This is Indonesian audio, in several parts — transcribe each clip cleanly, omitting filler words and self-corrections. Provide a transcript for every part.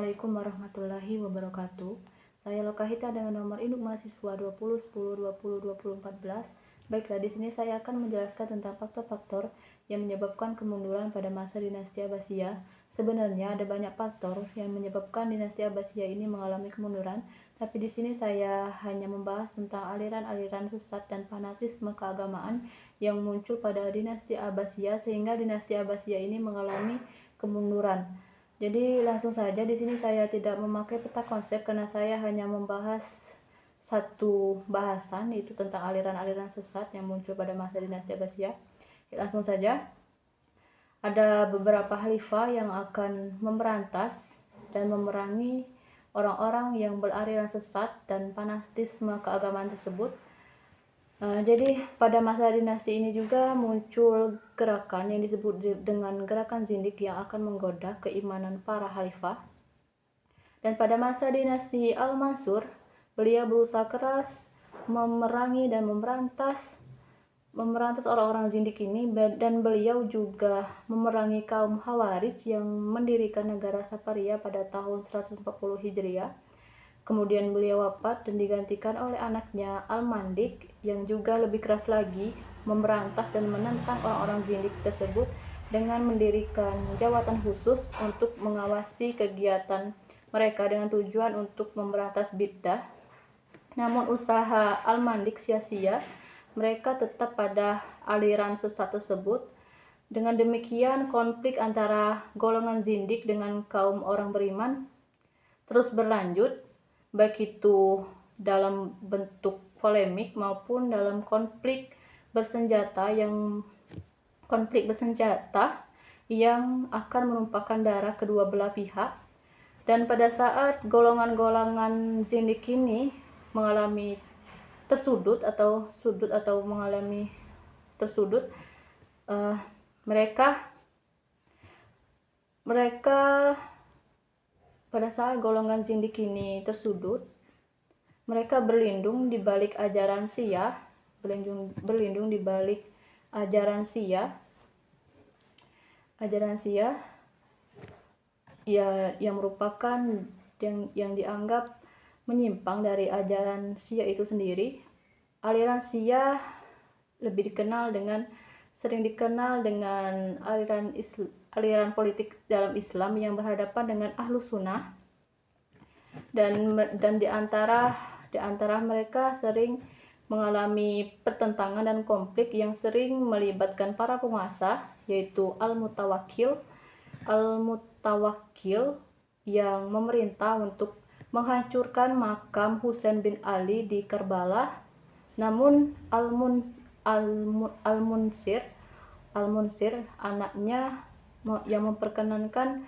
Assalamualaikum warahmatullahi wabarakatuh. Saya Lokahita dengan nomor induk mahasiswa 201010202014. Baiklah, di sini saya akan menjelaskan tentang faktor-faktor yang menyebabkan kemunduran pada masa dinasti Abbasiyah. Sebenarnya ada banyak faktor yang menyebabkan dinasti Abbasiyah ini mengalami kemunduran, tapi di sini saya hanya membahas tentang aliran-aliran sesat dan fanatisme keagamaan yang muncul pada dinasti Abbasiyah sehingga dinasti Abbasiyah ini mengalami kemunduran. Jadi langsung saja, di sini saya tidak memakai peta konsep karena saya hanya membahas satu bahasan, yaitu tentang aliran-aliran sesat yang muncul pada masa dinasti Abbasiyah. Langsung saja, ada beberapa khalifah yang akan memberantas dan memerangi orang-orang yang beraliran sesat dan fanatisme keagamaan tersebut. Jadi pada masa dinasti ini juga muncul gerakan yang disebut dengan gerakan zindik yang akan menggoda keimanan para khalifah. Dan pada masa dinasti Al-Mansur, beliau berusaha keras memerangi dan memberantas orang-orang zindik ini, dan beliau juga memerangi kaum Khawarij yang mendirikan negara Saparia pada tahun 140 Hijriah. Kemudian beliau wafat dan digantikan oleh anaknya Al-Mandik yang juga lebih keras lagi memberantas dan menentang orang-orang zindik tersebut dengan mendirikan jawatan khusus untuk mengawasi kegiatan mereka dengan tujuan untuk memberantas bid'ah. Namun usaha Al-Mandik sia-sia, mereka tetap pada aliran sesat tersebut. Dengan demikian, konflik antara golongan zindik dengan kaum orang beriman terus berlanjut, baik itu dalam bentuk polemik maupun dalam konflik bersenjata yang akan menumpahkan darah kedua belah pihak. Dan pada saat golongan-golongan zindik ini mengalami tersudut, mereka berlindung di balik ajaran Syiah, yang merupakan yang dianggap menyimpang dari ajaran Syiah itu sendiri. Aliran Syiah sering dikenal dengan aliran politik dalam Islam yang berhadapan dengan Ahlus Sunnah, dan di antara mereka sering mengalami pertentangan dan konflik yang sering melibatkan para penguasa, yaitu Al-Mutawakkil yang memerintah untuk menghancurkan makam Husain bin Ali di Karbala. Namun Al-Munsir anaknya yang memperkenankan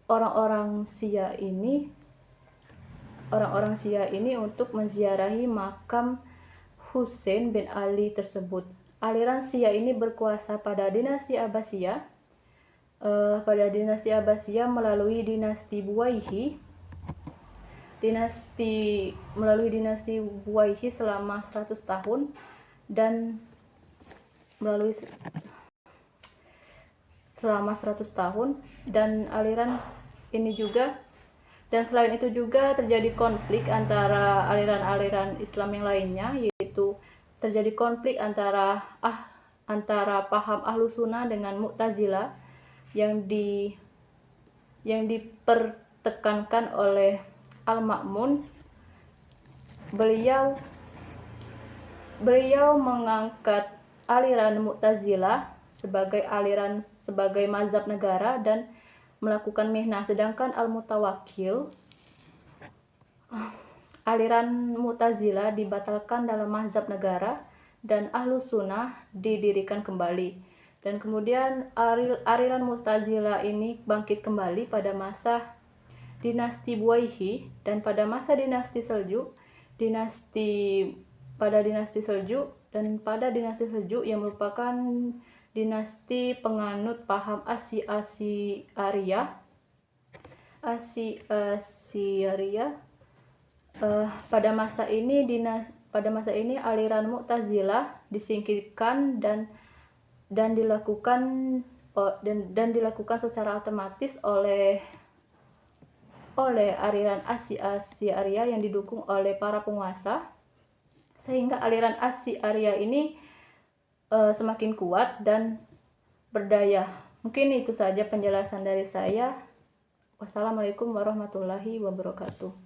orang-orang Syiah ini untuk menziarahi makam Husain bin Ali tersebut. Aliran Syiah ini berkuasa pada dinasti Abbasiyah melalui dinasti Buwayhi selama 100 tahun dan aliran ini juga, dan selain itu juga terjadi konflik antara aliran-aliran Islam yang lainnya, yaitu terjadi konflik antara paham Ahlus Sunnah dengan Mu'tazilah yang dipertekankan oleh Al-Ma'mun. Beliau mengangkat aliran Mu'tazilah sebagai mazhab negara dan melakukan mihnah, sedangkan aliran Mu'tazilah dibatalkan dalam mazhab negara dan Ahlus Sunnah didirikan kembali. Dan kemudian aliran Mu'tazilah ini bangkit kembali pada masa dinasti Buwayhi, dan pada masa dinasti Seljuk yang merupakan dinasti penganut paham Asy'ariyah. Pada masa ini aliran Mu'tazilah disingkirkan dan dilakukan secara otomatis oleh oleh aliran Asy-Asyaria yang didukung oleh para penguasa, sehingga aliran Asy-Asyaria ini semakin kuat dan berdaya. Mungkin itu saja penjelasan dari saya. Wassalamualaikum warahmatullahi wabarakatuh.